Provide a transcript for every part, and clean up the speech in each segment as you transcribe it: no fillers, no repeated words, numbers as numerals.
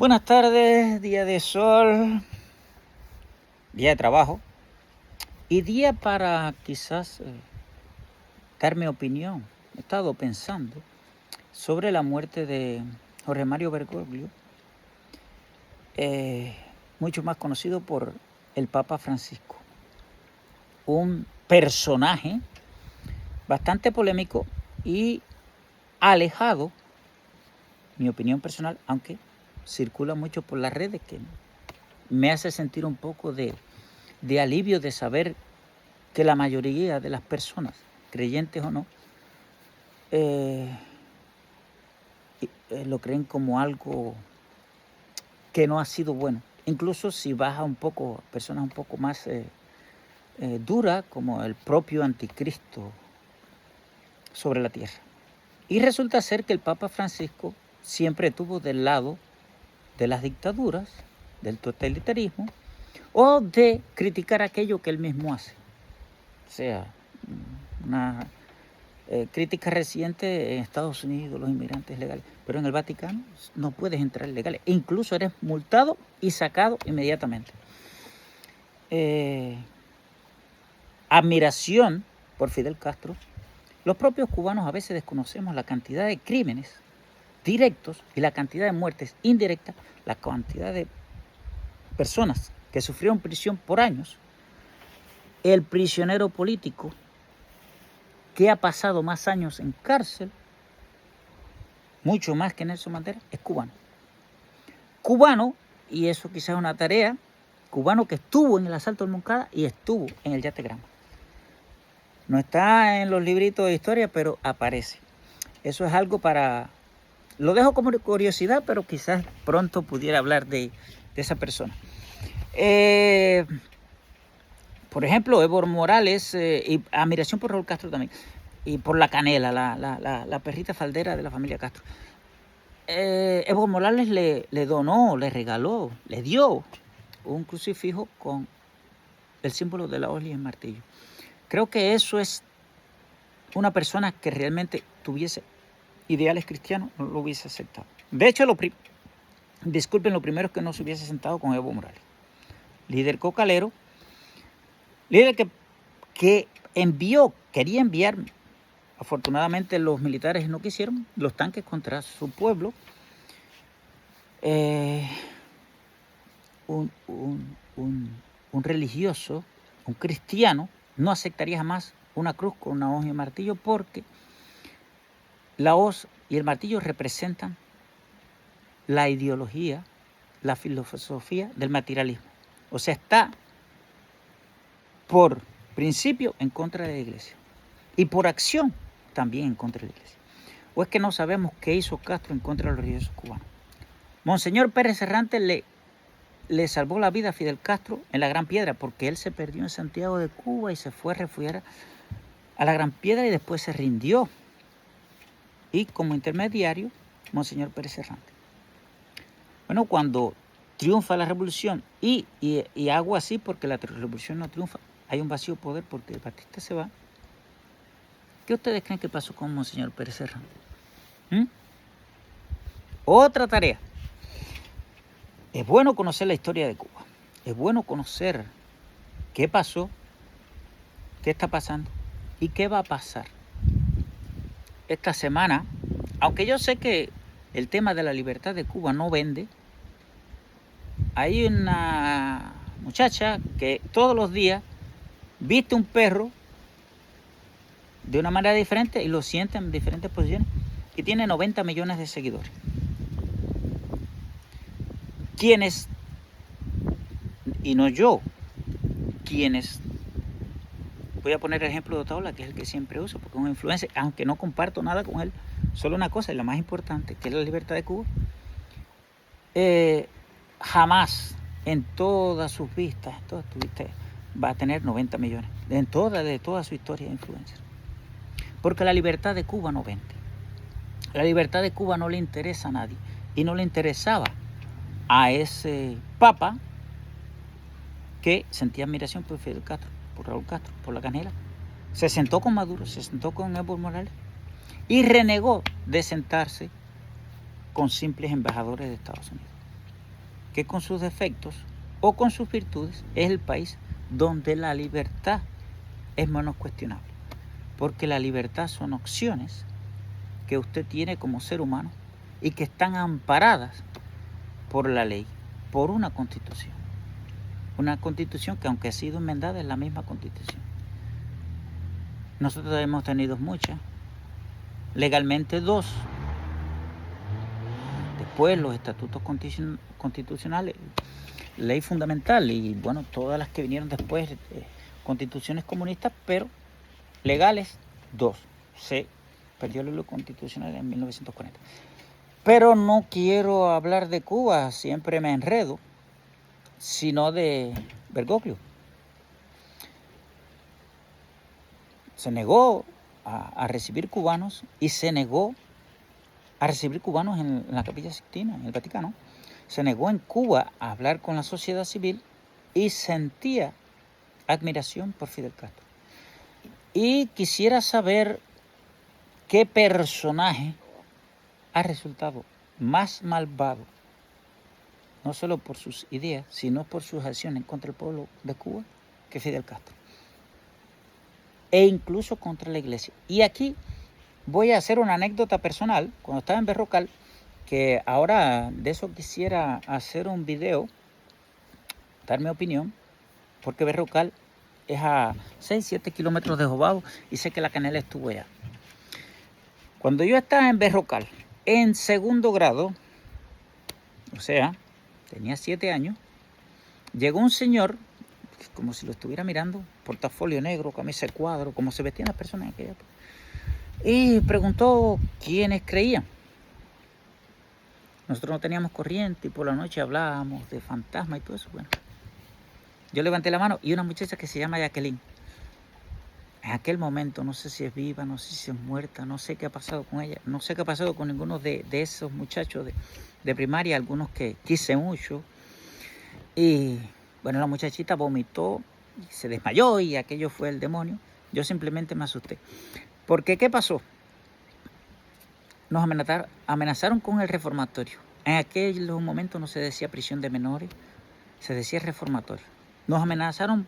Buenas tardes, día de sol, día de trabajo y día para quizás dar mi opinión. He estado pensando sobre la muerte de Jorge Mario Bergoglio, mucho más conocido por el Papa Francisco, un personaje bastante polémico y alejado, mi opinión personal, aunque circula mucho por las redes, que me hace sentir un poco de alivio de saber que la mayoría de las personas, creyentes o no, lo creen como algo que no ha sido bueno. Incluso si baja un poco, personas un poco más duras, como el propio anticristo sobre la tierra. Y resulta ser que el Papa Francisco siempre estuvo del lado de las dictaduras, del totalitarismo, o de criticar aquello que él mismo hace. O sea, una crítica reciente en Estados Unidos, los inmigrantes legales, pero en el Vaticano no puedes entrar legales, e incluso eres multado y sacado inmediatamente. Admiración por Fidel Castro. Los propios cubanos a veces desconocemos la cantidad de crímenes directos y la cantidad de muertes indirectas, la cantidad de personas que sufrieron prisión por años. El prisionero político que ha pasado más años en cárcel, mucho más que Nelson Mandela, es cubano. Cubano, y eso quizás es una tarea, cubano que estuvo en el asalto del Moncada y estuvo en el Yate Grama. No está en los libritos de historia, pero aparece. Eso es algo para... Lo dejo como curiosidad, pero quizás pronto pudiera hablar de esa persona. Por ejemplo, Evo Morales, y admiración por Raúl Castro también, y por la Canela, la perrita faldera de la familia Castro. Evo Morales le donó, le regaló, le dio un crucifijo con el símbolo de la hoz y el martillo. Creo que eso es una persona que realmente tuviese ideales cristianos, no lo hubiese aceptado. De hecho, lo primero es que no se hubiese sentado con Evo Morales. Líder cocalero, líder que quería enviar, afortunadamente los militares no quisieron, los tanques contra su pueblo. Un religioso, un cristiano, no aceptaría jamás una cruz con una hoz y un martillo, porque la hoz y el martillo representan la ideología, la filosofía del materialismo. O sea, está por principio en contra de la iglesia y por acción también en contra de la iglesia. ¿O es que no sabemos qué hizo Castro en contra de los religiosos cubanos? Monseñor Pérez Errante le salvó la vida a Fidel Castro en la Gran Piedra, porque él se perdió en Santiago de Cuba y se fue a refugiar a la Gran Piedra y después se rindió. Y como intermediario, Monseñor Pérez Errante. Bueno, cuando triunfa la revolución, y hago así porque la revolución no triunfa, hay un vacío de poder porque el Batista se va. ¿Qué ustedes creen que pasó con Monseñor Pérez Errante? Otra tarea. Es bueno conocer la historia de Cuba. Es bueno conocer qué pasó, qué está pasando y qué va a pasar. Esta semana, aunque yo sé que el tema de la libertad de Cuba no vende, hay una muchacha que todos los días viste un perro de una manera diferente y lo siente en diferentes posiciones y tiene 90 millones de seguidores. Quienes, y no yo, quienes, voy a poner el ejemplo de Otaola, que es el que siempre uso, porque es un influencer, aunque no comparto nada con él, solo una cosa, y la más importante, que es la libertad de Cuba. Jamás en todas sus vistas, en todas tus vistas, va a tener 90 millones, de toda su historia de influencer. Porque la libertad de Cuba no vende. La libertad de Cuba no le interesa a nadie, y no le interesaba a ese papa que sentía admiración por Fidel Castro, por Raúl Castro, por la Canela. Se sentó con Maduro, se sentó con Evo Morales y renegó de sentarse con simples embajadores de Estados Unidos. que con sus defectos o con sus virtudes es el país donde la libertad es menos cuestionable. Porque la libertad son opciones que usted tiene como ser humano y que están amparadas por la ley, por una constitución. Una constitución que, aunque ha sido enmendada, es la misma constitución. Nosotros hemos tenido muchas, legalmente 2. Después los estatutos constitucionales, ley fundamental y bueno, todas las que vinieron después, constituciones comunistas, pero legales 2. Se perdió la ley constitucional en 1940. Pero no quiero hablar de Cuba, siempre me enredo, sino de Bergoglio. Se negó a recibir cubanos y se negó a recibir cubanos en la Capilla Sixtina, en el Vaticano. Se negó en Cuba a hablar con la sociedad civil y sentía admiración por Fidel Castro. Y quisiera saber qué personaje ha resultado más malvado, no solo por sus ideas, sino por sus acciones contra el pueblo de Cuba, que Fidel Castro. E incluso contra la iglesia. Y aquí voy a hacer una anécdota personal. Cuando estaba en Berrocal, que ahora de eso quisiera hacer un video, dar mi opinión, porque Berrocal es a 6-7 kilómetros de Jobao y sé que la Canela estuvo allá. Cuando yo estaba en Berrocal, en segundo grado, o sea, tenía 7 años, llegó un señor, como si lo estuviera mirando, portafolio negro, camisa de cuadro, como se vestían las personas en aquella época, y preguntó quiénes creían. Nosotros no teníamos corriente y por la noche hablábamos de fantasmas y todo eso. Bueno, yo levanté la mano y una muchacha que se llama Jacqueline. En aquel momento, no sé si es viva, no sé si es muerta, no sé qué ha pasado con ella, no sé qué ha pasado con ninguno de esos muchachos de primaria, algunos que quise mucho. Y bueno, la muchachita vomitó y se desmayó y aquello fue el demonio. Yo simplemente me asusté. Porque, ¿qué pasó? Nos amenazaron con el reformatorio. En aquellos momentos no se decía prisión de menores, se decía reformatorio. Nos amenazaron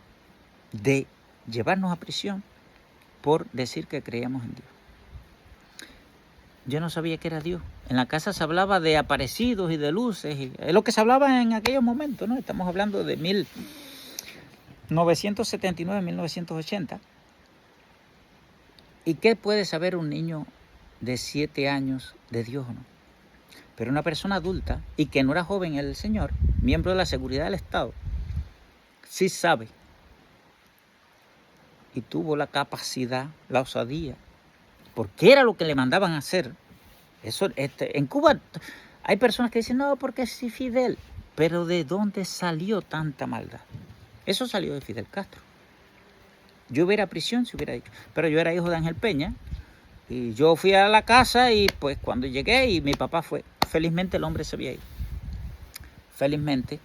de llevarnos a prisión por decir que creíamos en Dios. Yo no sabía que era Dios. En la casa se hablaba de aparecidos y de luces. Y es lo que se hablaba en aquellos momentos, ¿no? Estamos hablando de 1979, 1980. ¿Y qué puede saber un niño de 7 años de Dios o no? Pero una persona adulta y que no era joven el señor, miembro de la seguridad del Estado, sí sabe y tuvo la capacidad, la osadía, porque era lo que le mandaban a hacer. Eso, en Cuba hay personas que dicen, no, porque es Fidel, pero ¿de dónde salió tanta maldad? Eso salió de Fidel Castro. Yo hubiera a prisión si hubiera dicho, pero yo era hijo de Ángel Peña y yo fui a la casa y pues cuando llegué y mi papá fue, felizmente el hombre se había ido. Felizmente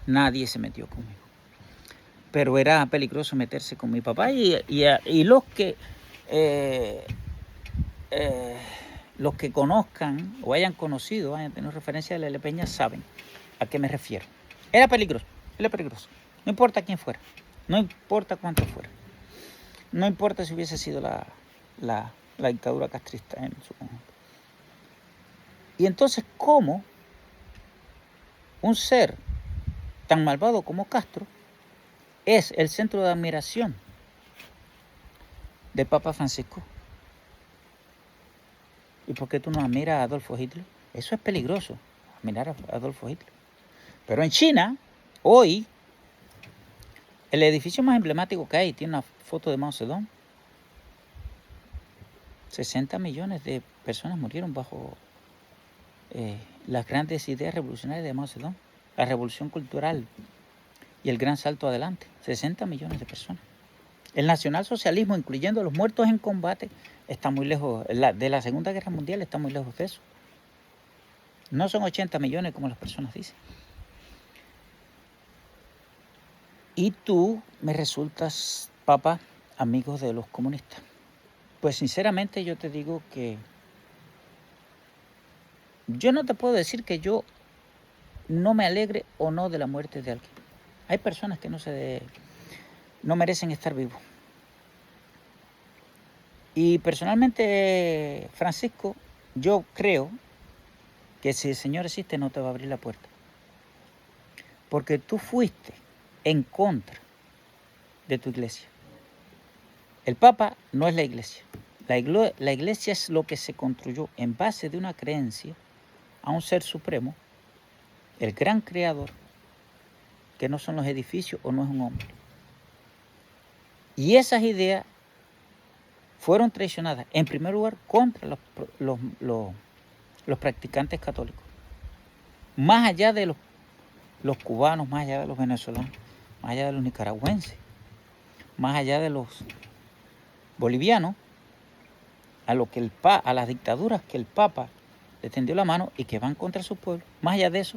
nadie se metió conmigo. Pero era peligroso meterse con mi papá y los que conozcan o hayan conocido, hayan tenido referencia de Lele Peña, saben a qué me refiero. Era peligroso. No importa quién fuera, no importa cuánto fuera, no importa si hubiese sido la dictadura castrista en su conjunto. Y entonces, ¿cómo un ser tan malvado como Castro es el centro de admiración del Papa Francisco? ¿Y por qué tú no admiras a Adolfo Hitler? Eso es peligroso, admirar a Adolfo Hitler. Pero en China, hoy, el edificio más emblemático que hay tiene una foto de Mao Zedong. 60 millones de personas murieron bajo las grandes ideas revolucionarias de Mao Zedong. La revolución cultural y el gran salto adelante. 60 millones de personas. El nacionalsocialismo, incluyendo los muertos en combate, está muy lejos, de la Segunda Guerra Mundial está muy lejos de eso. No son 80 millones como las personas dicen. Y tú me resultas, Papa, amigo de los comunistas. Pues sinceramente yo te digo que yo no te puedo decir que yo no me alegre o no de la muerte de alguien. Hay personas que no merecen estar vivos. Y personalmente, Francisco, yo creo que si el Señor existe no te va a abrir la puerta. Porque tú fuiste en contra de tu iglesia. El Papa no es la iglesia. La iglesia es lo que se construyó en base de una creencia a un ser supremo, el gran creador, que no son los edificios o no es un hombre. Y esas ideas fueron traicionadas, en primer lugar, contra los practicantes católicos. Más allá de los cubanos, más allá de los venezolanos, más allá de los nicaragüenses, más allá de los bolivianos, a las dictaduras que el Papa le tendió la mano y que van contra su pueblo. Más allá de eso,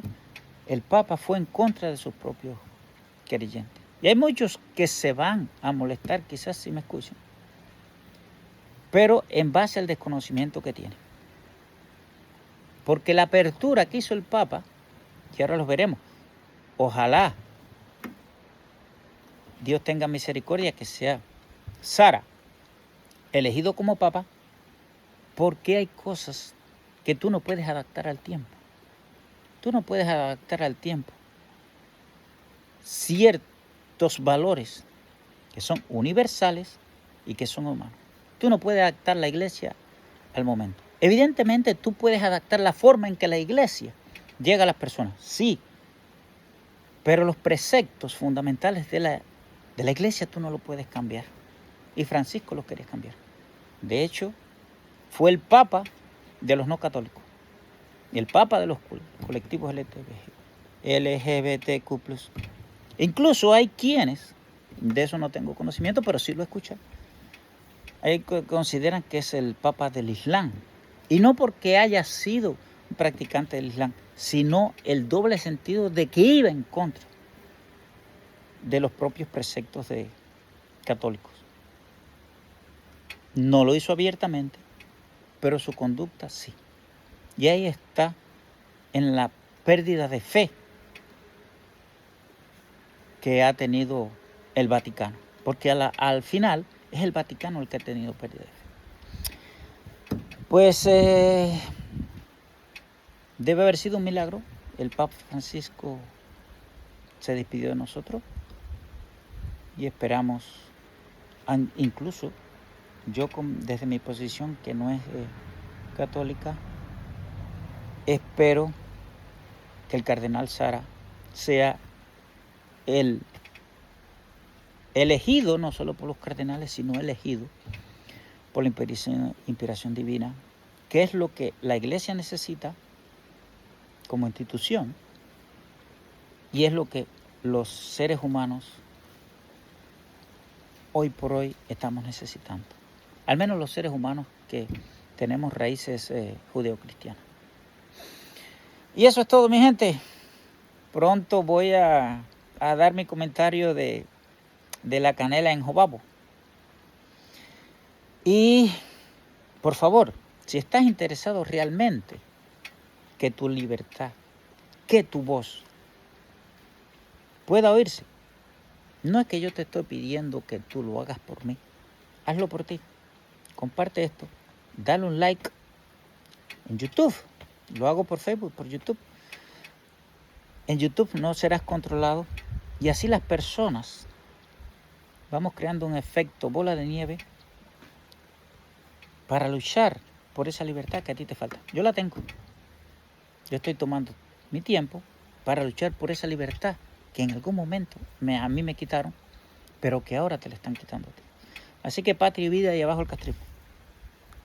el Papa fue en contra de sus propios creyentes. Y hay muchos que se van a molestar, quizás si me escuchan, pero en base al desconocimiento que tienen. Porque la apertura que hizo el Papa, y ahora los veremos, ojalá Dios tenga misericordia que sea Sara elegido como Papa, porque hay cosas que tú no puedes adaptar al tiempo. Tú no puedes adaptar al tiempo ciertos valores que son universales y que son humanos. Tú no puedes adaptar la iglesia al momento. Evidentemente tú puedes adaptar la forma en que la iglesia llega a las personas, sí, pero los preceptos fundamentales de la iglesia tú no lo puedes cambiar. Y Francisco lo quería cambiar. De hecho, fue el Papa de los no católicos y el Papa de los colectivos LGBTQ+. Incluso hay quienes, de eso no tengo conocimiento, pero sí lo he escuchado, hay que consideran que es el Papa del Islam. Y no porque haya sido un practicante del Islam, sino el doble sentido de que iba en contra de los propios preceptos de católicos. No lo hizo abiertamente, pero su conducta sí. Y ahí está en la pérdida de fe que ha tenido el Vaticano. Porque al final es el Vaticano el que ha tenido pérdida de fe. Pues debe haber sido un milagro. El Papa Francisco se despidió de nosotros y esperamos, incluso yo desde mi posición que no es católica, espero que el cardenal Sara sea el elegido, no solo por los cardenales, sino elegido por la inspiración divina, que es lo que la iglesia necesita como institución y es lo que los seres humanos hoy por hoy estamos necesitando. Al menos los seres humanos que tenemos raíces judeocristianas. Y eso es todo, mi gente. Pronto voy a dar mi comentario de la canela en Jobabo. Y, por favor, si estás interesado realmente que tu libertad, que tu voz pueda oírse, no es que yo te estoy pidiendo que tú lo hagas por mí. Hazlo por ti. Comparte esto. Dale un like en YouTube. Lo hago por Facebook, por YouTube. En YouTube no serás controlado. Y así las personas vamos creando un efecto bola de nieve para luchar por esa libertad que a ti te falta. Yo la tengo. Yo estoy tomando mi tiempo para luchar por esa libertad que en algún momento a mí me quitaron, pero que ahora te la están quitando a ti. Así que patria y vida y abajo el castrismo.